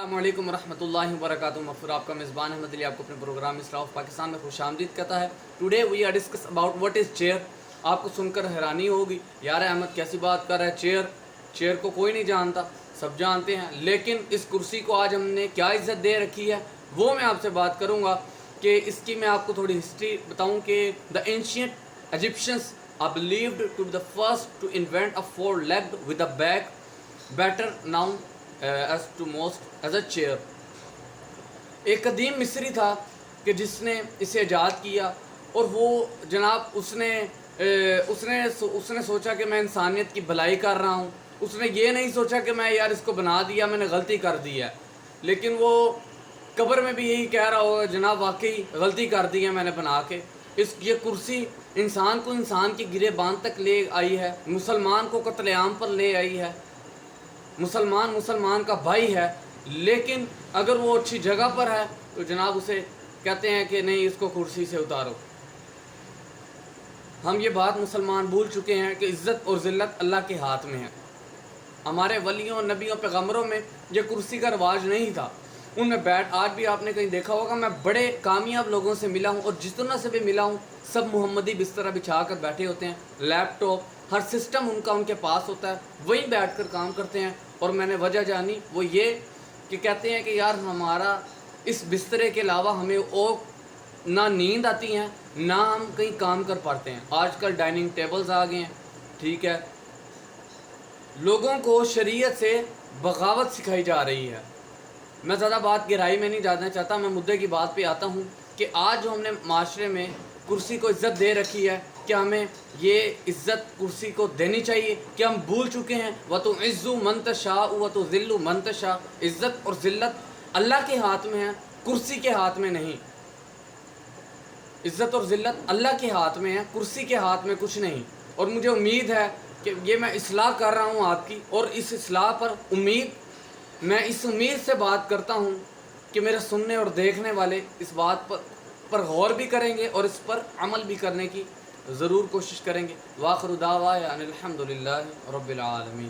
السلام علیکم ورحمۃ اللہ وبرکاتہ۔ مغفر آپ کا میزبان احمد علی آپ کو اپنے پروگرام اسرا آف پاکستان میں خوش آمدید کہتا ہے۔ Today we are discuss about what is chair. آپ کو سن کر حیرانی ہوگی، یار احمد کیسی بات کر رہا ہے، چیئر کو کوئی نہیں جانتا، سب جانتے ہیں، لیکن اس کرسی کو آج ہم نے کیا عزت دے رکھی ہے وہ میں آپ سے بات کروں گا کہ اس کی میں آپ کو تھوڑی ہسٹری بتاؤں کہ the ancient Egyptians are believed to be the first to invent a four-legged with a back, better known as to most as a chair۔ ایک قدیم مصری تھا کہ جس نے اسے ایجاد کیا، اور وہ جناب اس نے سوچا کہ میں انسانیت کی بھلائی کر رہا ہوں۔ اس نے یہ نہیں سوچا کہ میں یار اس کو بنا دیا، میں نے غلطی کر دی ہے، لیکن وہ قبر میں بھی یہی کہہ رہا ہوگا، جناب واقعی غلطی کر دی ہے میں نے بنا کے۔ یہ کرسی انسان کو انسان کے گرے باندھ تک لے آئی ہے، مسلمان کو قتل عام پر لے آئی ہے، مسلمان کا بھائی ہے، لیکن اگر وہ اچھی جگہ پر ہے تو جناب اسے کہتے ہیں کہ نہیں، اس کو کرسی سے اتارو۔ ہم یہ بات مسلمان بھول چکے ہیں کہ عزت اور ذلت اللہ کے ہاتھ میں ہے۔ ہمارے ولیوں، نبیوں، پیغمبروں میں یہ کرسی کا رواج نہیں تھا۔ ان میں آج بھی آپ نے کہیں دیکھا ہوگا، میں بڑے کامیاب لوگوں سے ملا ہوں، اور جتنا سے بھی ملا ہوں سب محمدی بستر بچھا کر بیٹھے ہوتے ہیں، لیپ ٹاپ ہر سسٹم ان کے پاس ہوتا ہے، وہیں بیٹھ کر کام کرتے ہیں۔ اور میں نے وجہ جانی، وہ یہ کہ کہتے ہیں کہ یار ہمارا اس بسترے کے علاوہ ہمیں اور نہ نیند آتی ہیں، نہ ہم کہیں کام کر پاتے ہیں۔ آج کل ڈائننگ ٹیبلز آ گئے ہیں، ٹھیک ہے، لوگوں کو شریعت سے بغاوت سکھائی جا رہی ہے۔ میں زیادہ بات گہرائی میں نہیں جانا چاہتا، میں مدعے کی بات پہ آتا ہوں کہ آج جو ہم نے معاشرے میں کرسی کو عزت دے رکھی ہے، کیا ہمیں یہ عزت کرسی کو دینی چاہیے؟ کہ ہم بھول چکے ہیں وَتُعِزُّ مَن تَشَاءُ وَتُذِلُّ مَن تَشَاءُ۔ عزت اور ذلت اللہ کے ہاتھ میں ہے، کرسی کے ہاتھ میں نہیں۔ عزت اور ذلت اللہ کے ہاتھ میں ہے، کرسی کے ہاتھ میں کچھ نہیں۔ اور مجھے امید ہے کہ یہ میں اصلاح کر رہا ہوں آپ کی، اور اس اصلاح پر میں اس امید سے بات کرتا ہوں کہ میرے سننے اور دیکھنے والے اس بات پر غور بھی کریں گے اور اس پر عمل بھی کرنے کی ضرور کوشش کریں گے۔ وآخر دعوانا ان الحمد للہ رب العالمین۔